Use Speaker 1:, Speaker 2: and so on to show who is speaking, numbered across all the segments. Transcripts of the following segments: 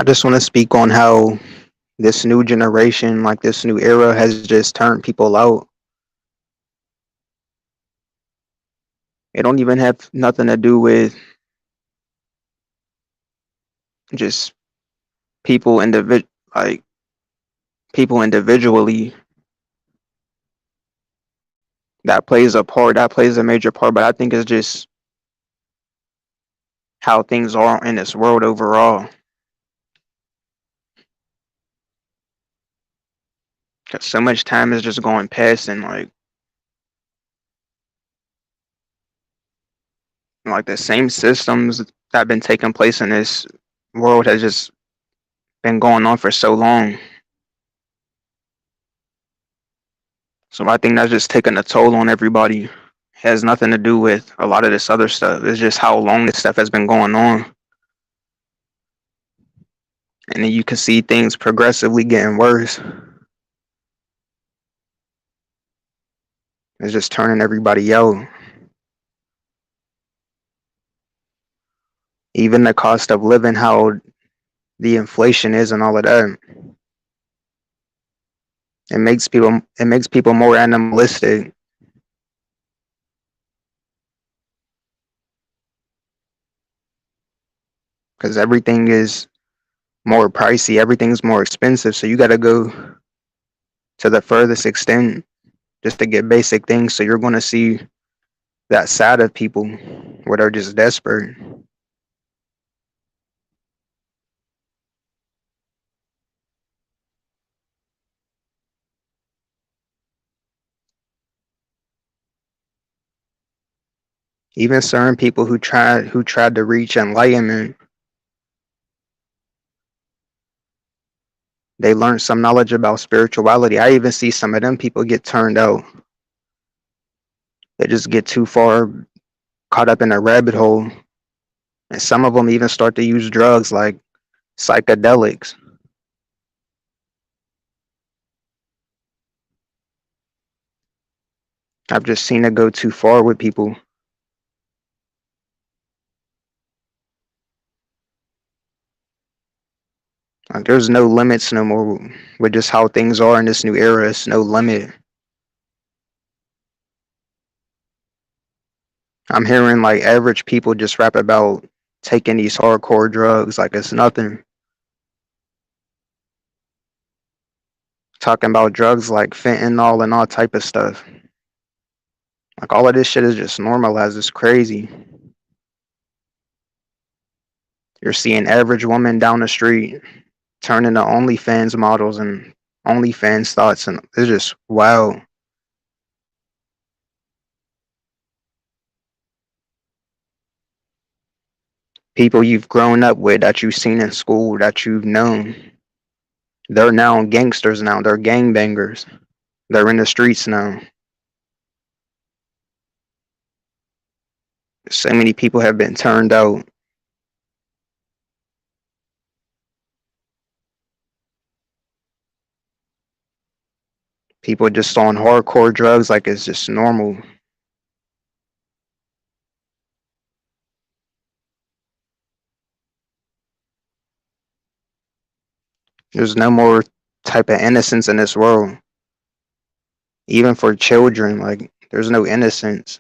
Speaker 1: I just want to speak on how this new generation, like this new era, has just turned people out. It don't even have nothing to do with just people like people individually. That plays a part. That plays a major part. But I think it's just how things are in this world overall. 'Cause so much time is just going past, and like the same systems that have been taking place in this world has just been going on for so long. So I think that's just taking a toll on everybody. It has nothing to do with a lot of this other stuff. It's just how long this stuff has been going on. And then you can see things progressively getting worse. It's just turning everybody out. Even the cost of living, how the inflation is and all of that. It makes people more animalistic because everything is more pricey, everything's more expensive. So you gotta go to the furthest extent just to get basic things. So you're gonna see that side of people where they're just desperate. Even certain people who tried to reach enlightenment, they learned some knowledge about spirituality. I even see some of them people get turned out. They just get too far caught up in a rabbit hole. And some of them even start to use drugs like psychedelics. I've just seen it go too far with people. Like there's no limits no more with just how things are in this new era. It's no limit. I'm hearing like average people just rap about taking these hardcore drugs like it's nothing. Talking about drugs like fentanyl and all type of stuff. Like all of this shit is just normalized. It's crazy. You're seeing average women down the street turn into OnlyFans models and OnlyFans thoughts, and it's just wow. People you've grown up with, that you've seen in school, that you've known, they're now gangsters now. They're gangbangers. They're in the streets now. So many people have been turned out. People just on hardcore drugs like it's just normal. There's no more type of innocence in this world. Even for children, like there's no innocence.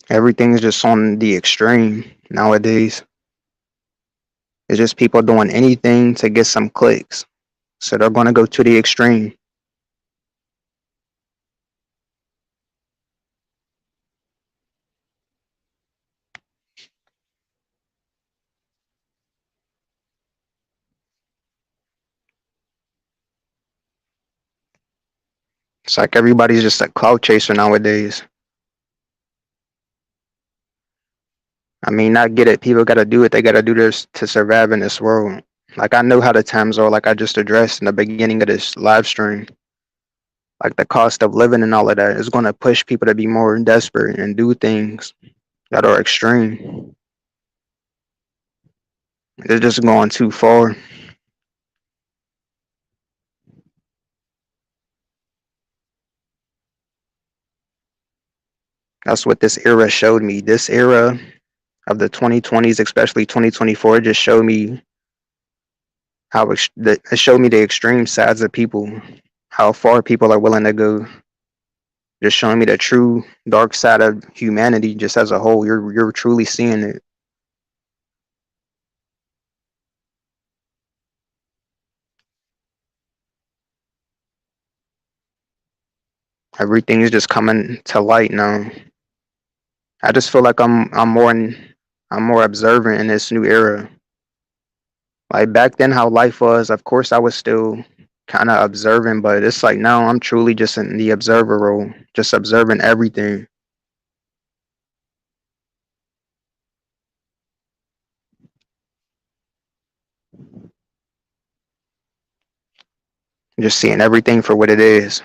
Speaker 1: Everything's just on the extreme nowadays. It's just people doing anything to get some clicks. So they're going to go to the extreme. It's like everybody's just a clout chaser nowadays. I mean, I get it. People got to do it. They got to do this to survive in this world. Like, I know how the times are, like I just addressed in the beginning of this live stream. Like, the cost of living and all of that is going to push people to be more desperate and do things that are extreme. They're just going too far. That's what this era showed me. This era of the 2020s, especially 2024, just showed me it showed me the extreme sides of people, how far people are willing to go. Just showing me the true dark side of humanity, just as a whole. You're truly seeing it. Everything is just coming to light now. I just feel like I'm more observant in this new era. Like back then, how life was. Of course, I was still kind of observing, but it's like now I'm truly just in the observer role, just observing everything. Just seeing everything for what it is.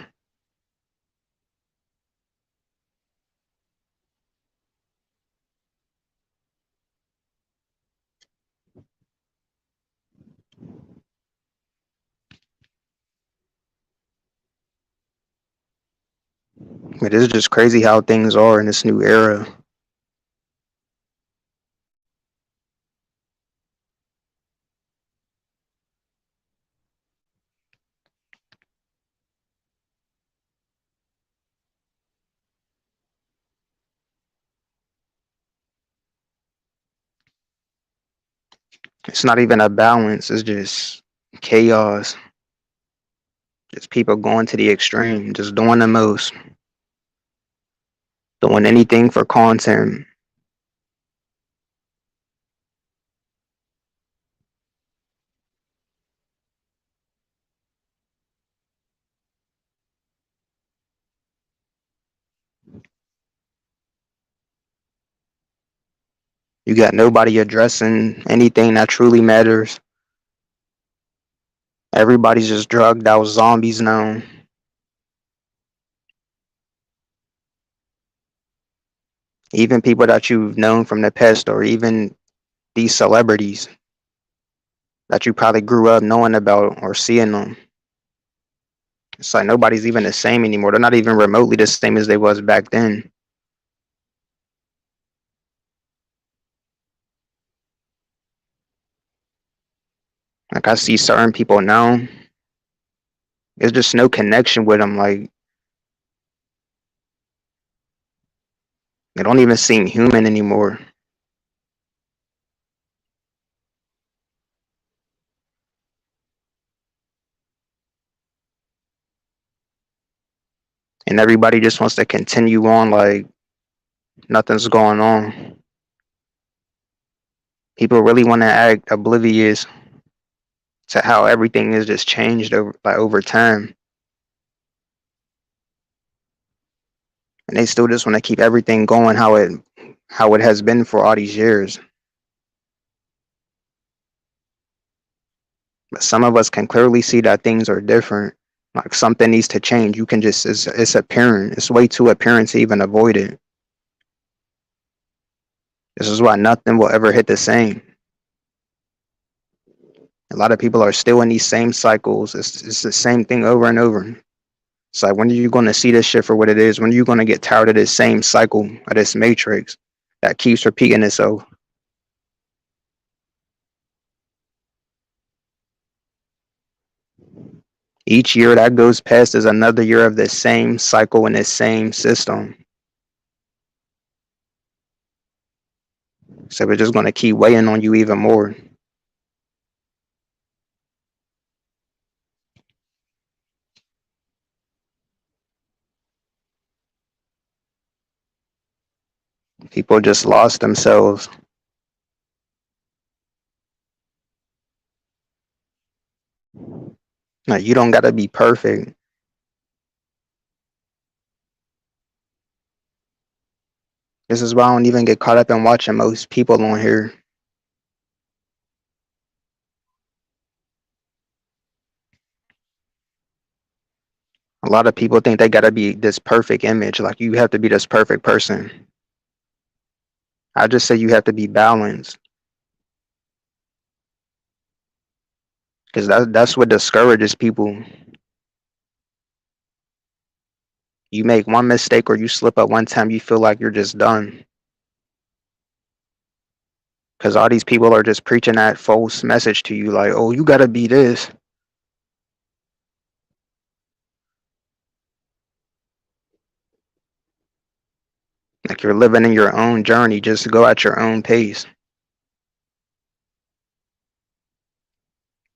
Speaker 1: It is just crazy how things are in this new era. It's not even a balance. It's just chaos. Just people going to the extreme, just doing the most, doing anything for content. You got nobody addressing anything that truly matters. Everybody's just drugged out zombies now. Even people that you've known from the past, or even these celebrities that you probably grew up knowing about or seeing them. It's like nobody's even the same anymore. They're not even remotely the same as they was back then. Like I see certain people now, there's just no connection with them. Like they don't even seem human anymore. And everybody just wants to continue on like nothing's going on. People really want to act oblivious to how everything is just changed over time, and they still just want to keep everything going how it has been for all these years. But some of us can clearly see that things are different. Like something needs to change. You can just it's apparent. It's way too apparent to even avoid it. This is why nothing will ever hit the same. A lot of people are still in these same cycles. It's the same thing over and over. It's like, when are you going to see this shit for what it is? When are you going to get tired of this same cycle, of this matrix that keeps repeating itself? Each year that goes past is another year of this same cycle in this same system. So we're just going to keep weighing on you even more. People just lost themselves. Like, you don't got to be perfect. This is why I don't even get caught up in watching most people on here. A lot of people think they got to be this perfect image. Like, you have to be this perfect person. I just say you have to be balanced, because that's what discourages people. You make one mistake or you slip up one time, you feel like you're just done. Because all these people are just preaching that false message to you, like, oh, you gotta be this. Like you're living in your own journey, just go at your own pace.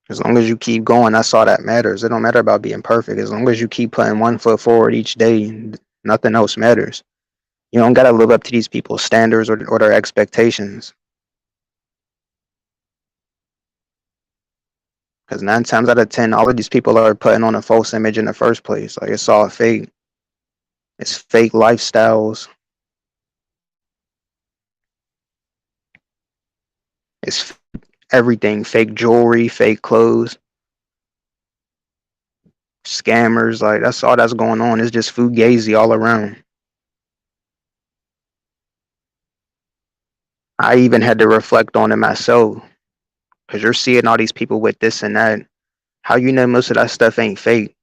Speaker 1: As long as you keep going, that's all that matters. It don't matter about being perfect. As long as you keep putting 1 foot forward each day, nothing else matters. You don't gotta live up to these people's standards or their expectations. Because 9 times out of 10, all of these people are putting on a false image in the first place. Like it's all fake. It's fake lifestyles. It's everything. Fake jewelry, fake clothes, scammers. Like that's all that's going on. It's just fugazi all around. I even had to reflect on it myself. Because you're seeing all these people with this and that. How you know most of that stuff ain't fake?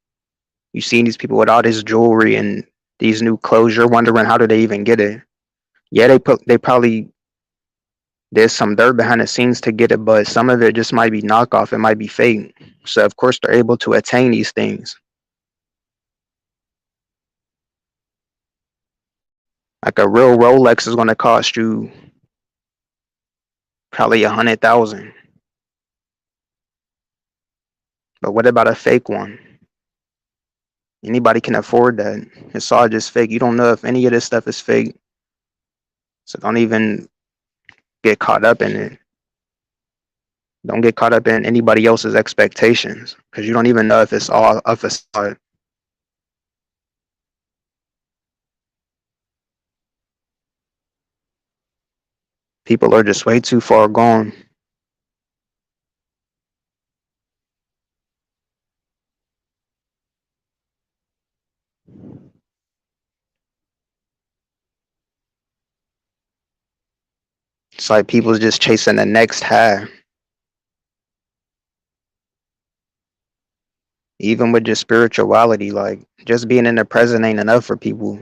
Speaker 1: You seeing these people with all this jewelry and these new clothes. You're wondering how did they even get it? Yeah, they probably there's some dirt behind the scenes to get it, but some of it just might be knockoff. It might be fake. So of course they're able to attain these things. Like a real Rolex is going to cost you probably 100,000. But what about a fake one? Anybody can afford that. It's all just fake. You don't know if any of this stuff is fake. So don't even get caught up in it. Don't get caught up in anybody else's expectations because you don't even know if it's all a facade. People are just way too far gone. It's like people's just chasing the next high. Even with just spirituality, like just being in the present ain't enough for people.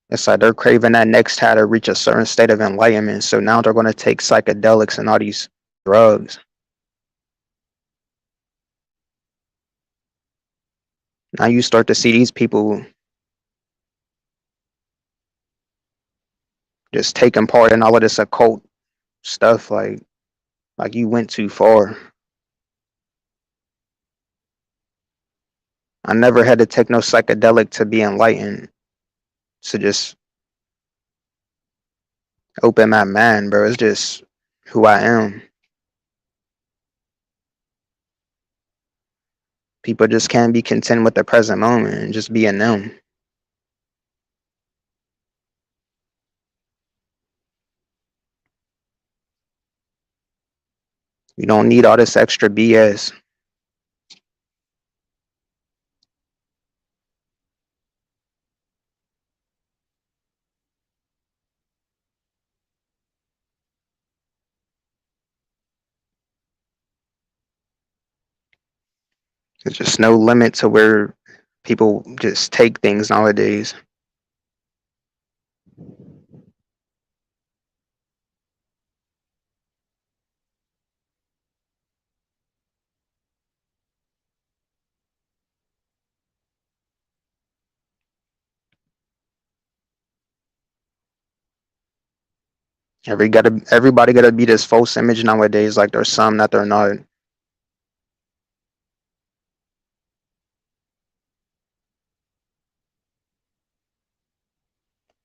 Speaker 1: It's like they're craving that next high to reach a certain state of enlightenment. So now they're going to take psychedelics and all these drugs. Now you start to see these people just taking part in all of this occult stuff. Like you went too far. I never had to take no psychedelic to be enlightened. To just open my mind, bro. It's just who I am. People just can't be content with the present moment and just being them. You don't need all this extra BS. There's just no limit to where people just take things nowadays. Everybody gotta be this false image nowadays. Like there's some that they're not.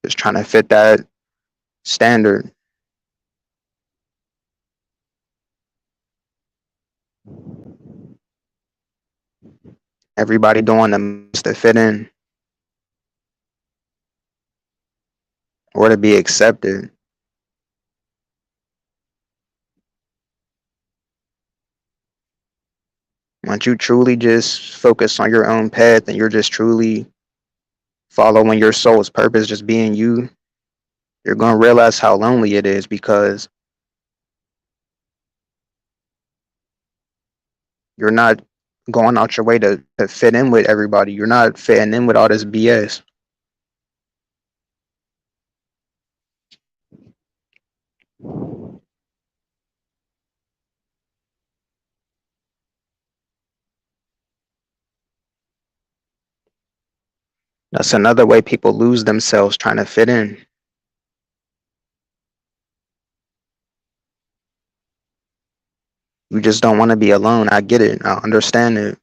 Speaker 1: Just trying to fit that standard. Everybody doing the most to fit in or to be accepted. Once you truly just focus on your own path and you're just truly following your soul's purpose, just being you, you're gonna realize how lonely it is because you're not going out your way to fit in with everybody. You're not fitting in with all this BS. That's another way people lose themselves trying to fit in. You just don't want to be alone. I get it. I understand it.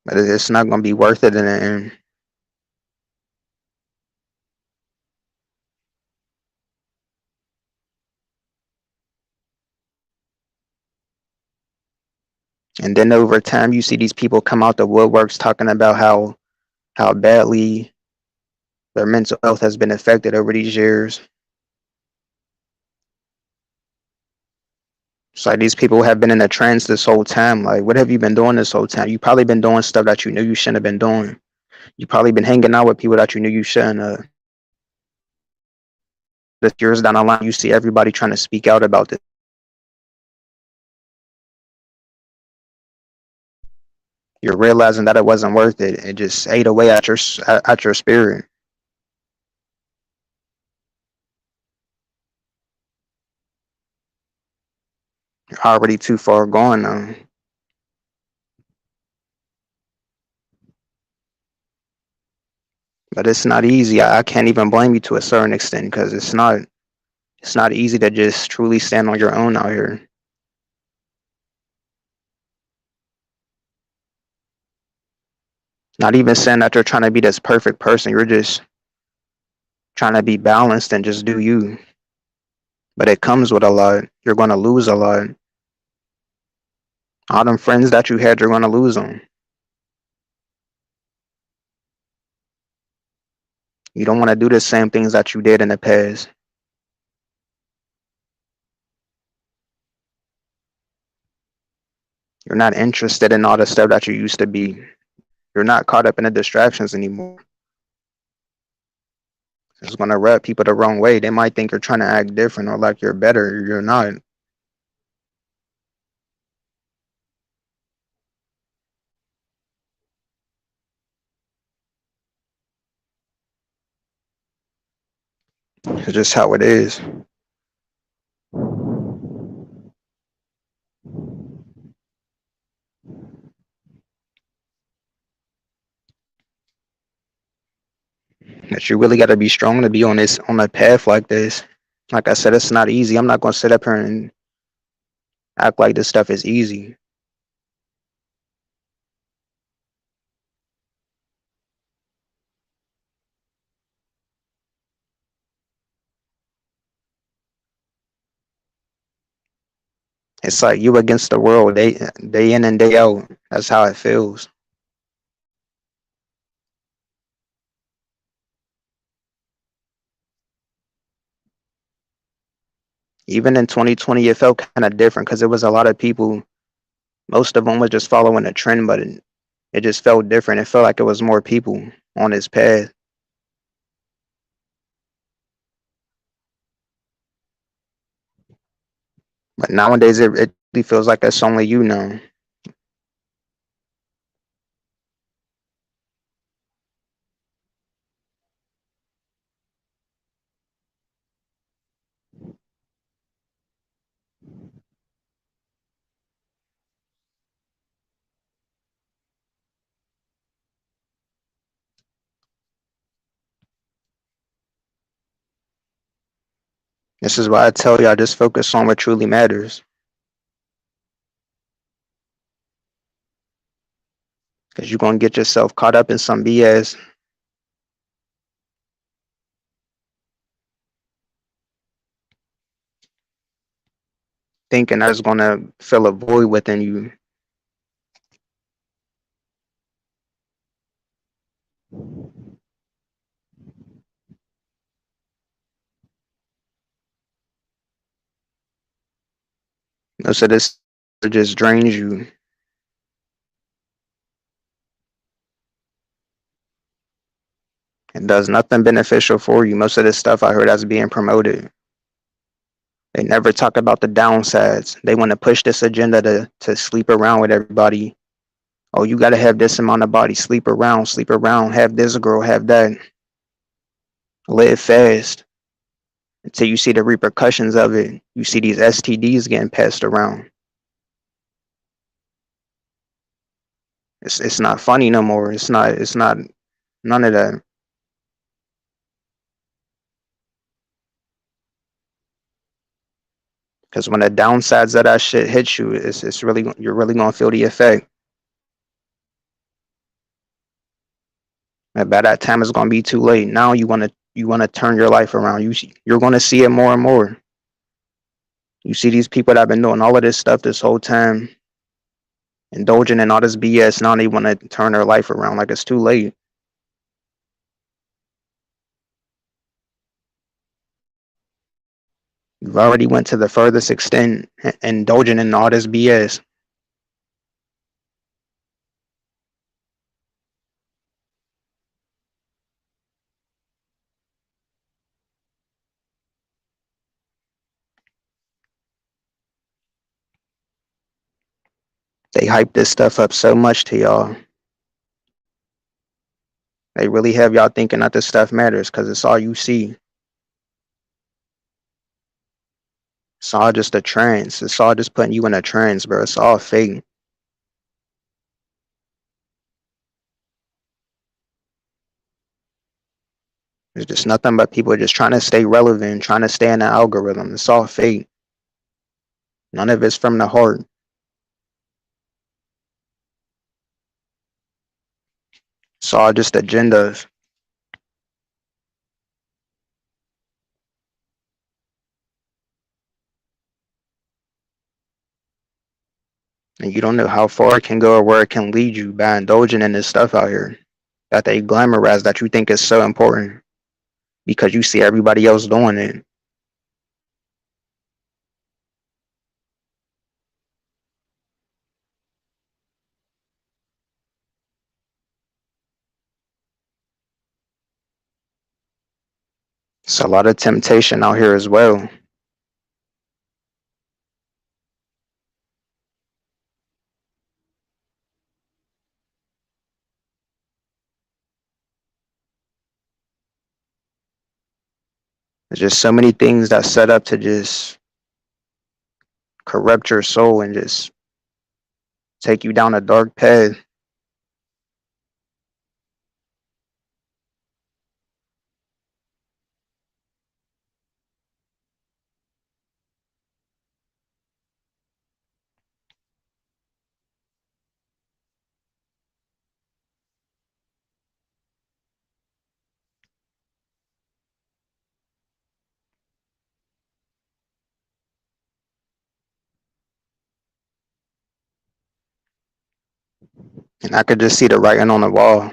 Speaker 1: But it's not going to be worth it in the end. And then over time, you see these people come out the woodworks talking about how badly their mental health has been affected over these years. It's like these people have been in a trance this whole time. Like, what have you been doing this whole time? You probably been doing stuff that you knew you shouldn't have been doing. You probably been hanging out with people that you knew you shouldn't. The years down the line, you see everybody trying to speak out about this. You're realizing that it wasn't worth it. It just ate away at your spirit. You're already too far gone now. But it's not easy. I can't even blame you to a certain extent because it's not easy to just truly stand on your own out here. Not even saying that you're trying to be this perfect person. You're just trying to be balanced and just do you. But it comes with a lot. You're going to lose a lot. All them friends that you had, you're going to lose them. You don't want to do the same things that you did in the past. You're not interested in all the stuff that you used to be. You're not caught up in the distractions anymore. It's going to rub people the wrong way. They might think you're trying to act different or like you're better. You're not. It's just how it is. That you really got to be strong to be on a path like this. Like I said, it's not easy. I'm not going to sit up here and act like this stuff is easy. It's like you against the world, day in and day out. That's how it feels. Even in 2020, it felt kind of different because it was a lot of people. Most of them was just following a trend, but it just felt different. It felt like it was more people on this path. But nowadays, it really feels like it's only you now. This is why I tell you, I just focus on what truly matters. Because you're going to get yourself caught up in some BS. Thinking that's going to fill a void within you. Most of this just drains you. It does nothing beneficial for you. Most of this stuff I heard that's being promoted. They never talk about the downsides. They want to push this agenda to sleep around with everybody. Oh, you got to have this amount of body. Sleep around, have this girl, have that. Live fast until you see the repercussions of it. You see these STDs getting passed around. It's not funny no more. It's not none of that. Because when the downsides of that shit hit you, it's really you're really gonna feel the effect. And by that time, it's gonna be too late. Now you wanna turn your life around. You're gonna see it more and more. You see these people that have been doing all of this stuff this whole time, indulging in all this BS. Now they want to turn their life around like it's too late. You've already went to the furthest extent indulging in all this BS. They hype this stuff up so much to y'all. They really have y'all thinking that this stuff matters because it's all you see. It's all just a trance. It's all just putting you in a trance, bro. It's all fake. It's just nothing but people just trying to stay relevant, trying to stay in the algorithm. It's all fake. None of it's from the heart. It's all just agendas. And you don't know how far it can go or where it can lead you by indulging in this stuff out here that they glamorize that you think is so important because you see everybody else doing it. It's a lot of temptation out here as well. There's just so many things that set up to just corrupt your soul and just take you down a dark path. And I could just see the writing on the wall.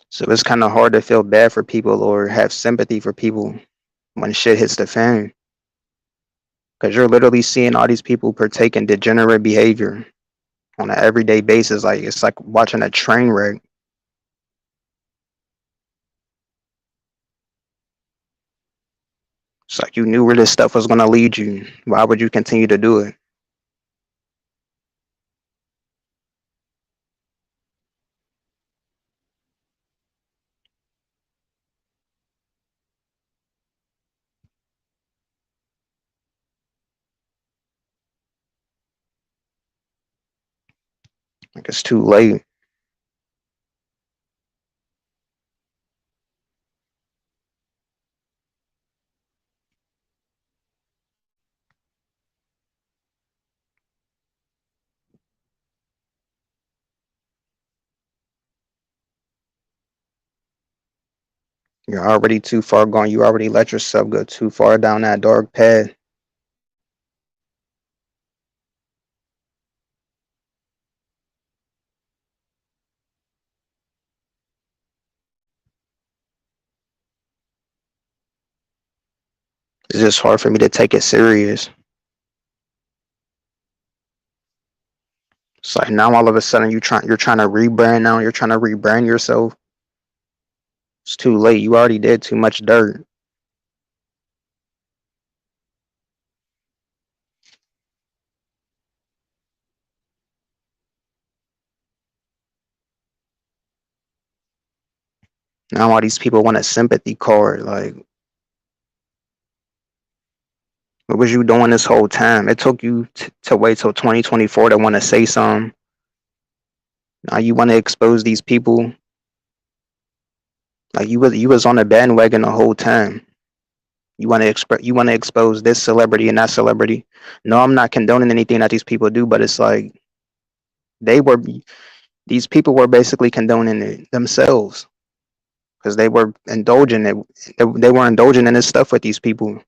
Speaker 1: So it's kind of hard to feel bad for people or have sympathy for people when shit hits the fan. Because you're literally seeing all these people partake in degenerate behavior on an everyday basis. Like it's like watching a train wreck. It's like you knew where this stuff was gonna lead you. Why would you continue to do it? Like it's too late. You're already too far gone. You already let yourself go too far down that dark path. It's just hard for me to take it serious. It's like now all of a sudden you're trying to rebrand now. You're trying to rebrand yourself. It's too late. You already did too much dirt. Now all these people want a sympathy card. Like What was you doing this whole time? It took you to wait till 2024 to want to say something. Now you want to expose these people. Like you was on the bandwagon the whole time. You want to expose this celebrity and that celebrity. No, I'm not condoning anything that these people do, but it's like they were these people were basically condoning it themselves because they were indulging it. They were indulging in this stuff with these people.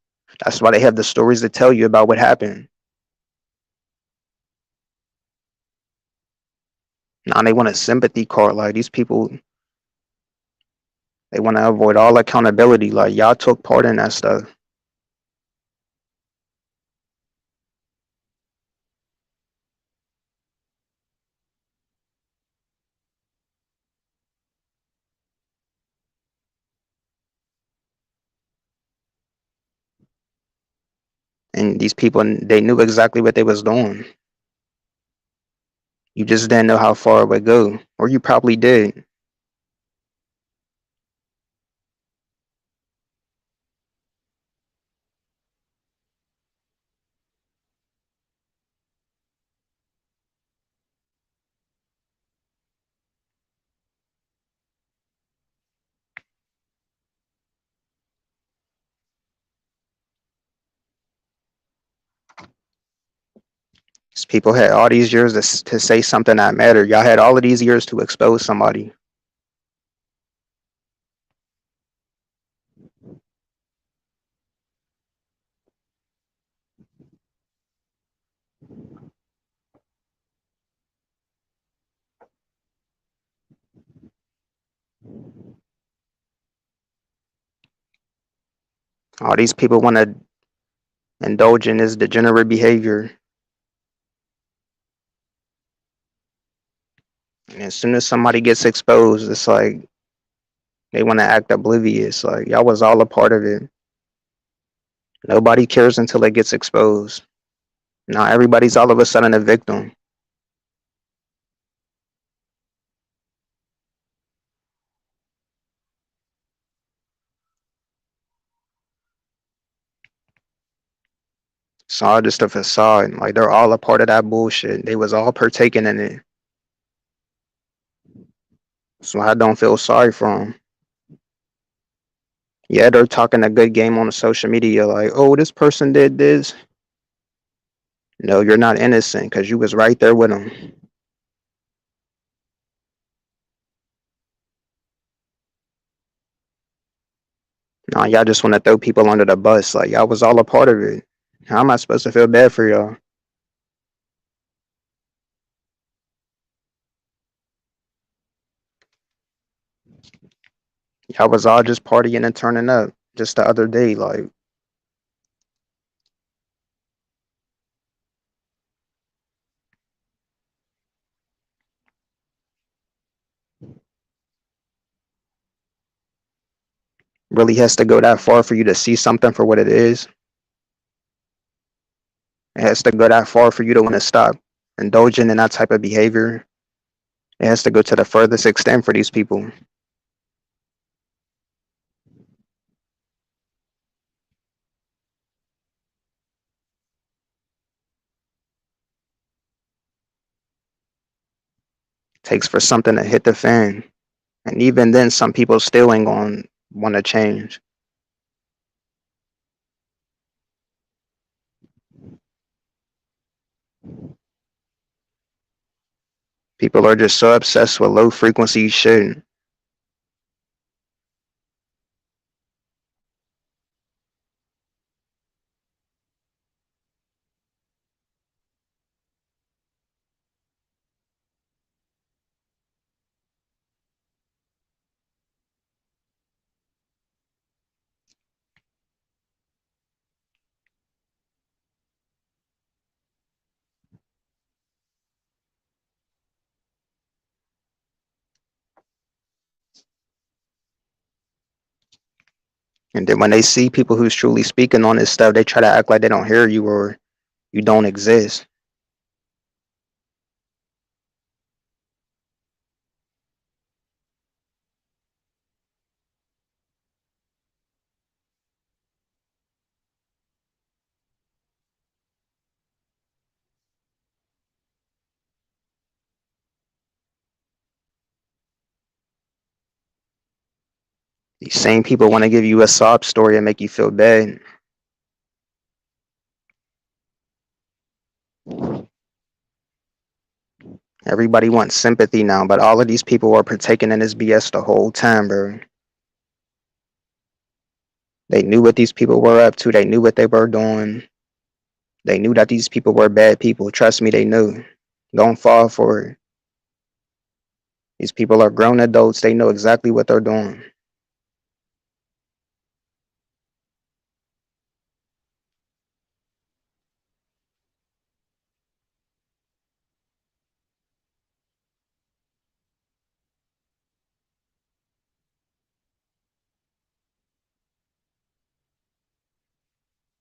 Speaker 1: That's why they have the stories to tell you about what happened. Now they want a sympathy card. Like these people, they want to avoid all accountability. Like y'all took part in that stuff. And these people, they knew exactly what they was doing. You just didn't know how far it would go, or you probably did. These people had all these years to say something that mattered. Y'all had all of these years to expose somebody. All these people want to indulge in this degenerate behavior. And as soon as somebody gets exposed, it's like they want to act oblivious. Like y'all was all a part of it. Nobody cares until it gets exposed. Now everybody's all of a sudden a victim. It's all just a facade. Like they're all a part of that bullshit. They was all partaking in it. So I don't feel sorry for them. Yeah, they're talking a good game on the social media, like, oh, this person did this. No, you're not innocent because you was right there with them. Nah, y'all just want to throw people under the bus. Like y'all was all a part of it. How am I supposed to feel bad for y'all? Y'all was all just partying and turning up just the other day. Like really has to go that far for you to see something for what it is. It has to go that far for you to want to stop indulging in that type of behavior. It has to go to the furthest extent for these people. It takes for something to hit the fan. And even then, some people still ain't going to want to change. People are just so obsessed with low frequency shit. And then when they see people who's truly speaking on this stuff, they try to act like they don't hear you or you don't exist. These same people want to give you a sob story and make you feel bad. Everybody wants sympathy now, but all of these people were partaking in this BS the whole time, bro. They knew what these people were up to. They knew what they were doing. They knew that these people were bad people. Trust me, they knew. Don't fall for it. These people are grown adults. They know exactly what they're doing.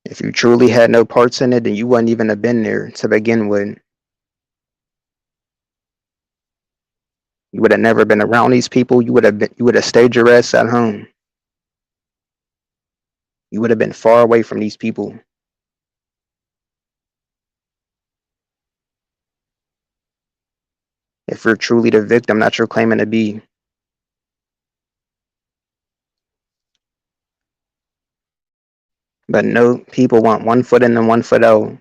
Speaker 1: If you truly had no parts in it, then you wouldn't even have been there to begin with. You would have never been around these people. You would have stayed your ass at home. You would have been far away from these people. If you're truly the victim that you're claiming to be. But no, people want 1 foot in and 1 foot out.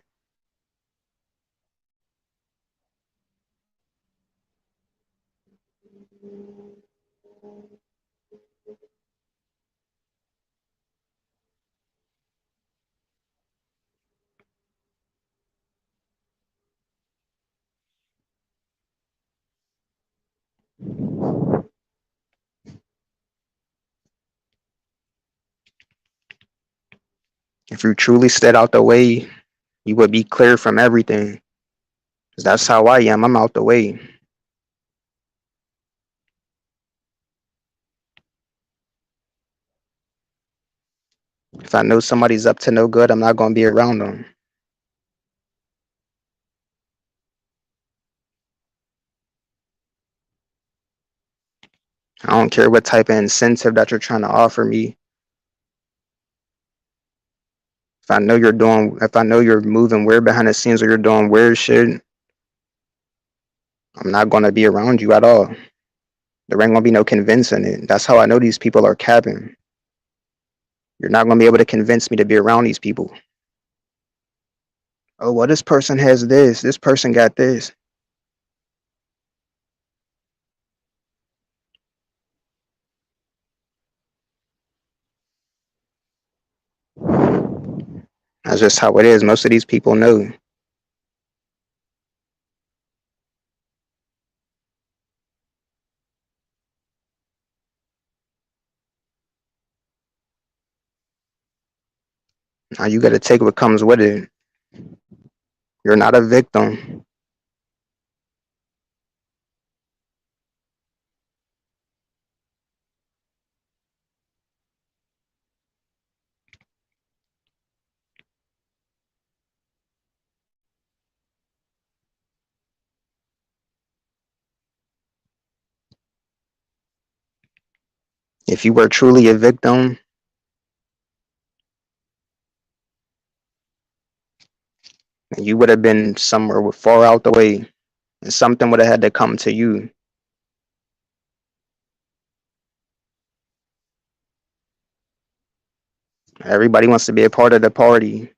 Speaker 1: If you truly stayed out the way, you would be clear from everything. 'Cause that's how I am. I'm out the way. If I know somebody's up to no good, I'm not going to be around them. I don't care what type of incentive that you're trying to offer me. If I know you're moving weird behind the scenes or you're doing weird shit, I'm not going to be around you at all. There ain't going to be no convincing it. That's how I know these people are capping. You're not going to be able to convince me to be around these people. Oh, well, this person has this. This person got this. That's just how it is. Most of these people know. Now you got to take what comes with it. You're not a victim. If you were truly a victim, you would have been somewhere far out the way, and something would have had to come to you. Everybody wants to be a part of the party.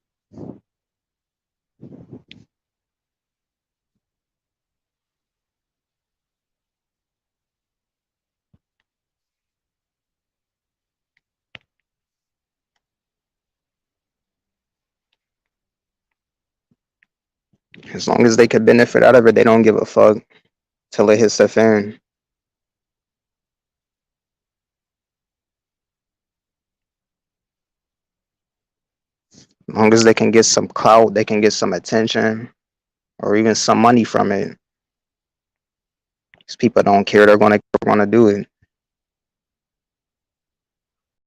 Speaker 1: As long as they could benefit out of it, they don't give a fuck till it hits the fan. As long as they can get some clout, they can get some attention, or even some money from it. These people don't care. They're gonna do it.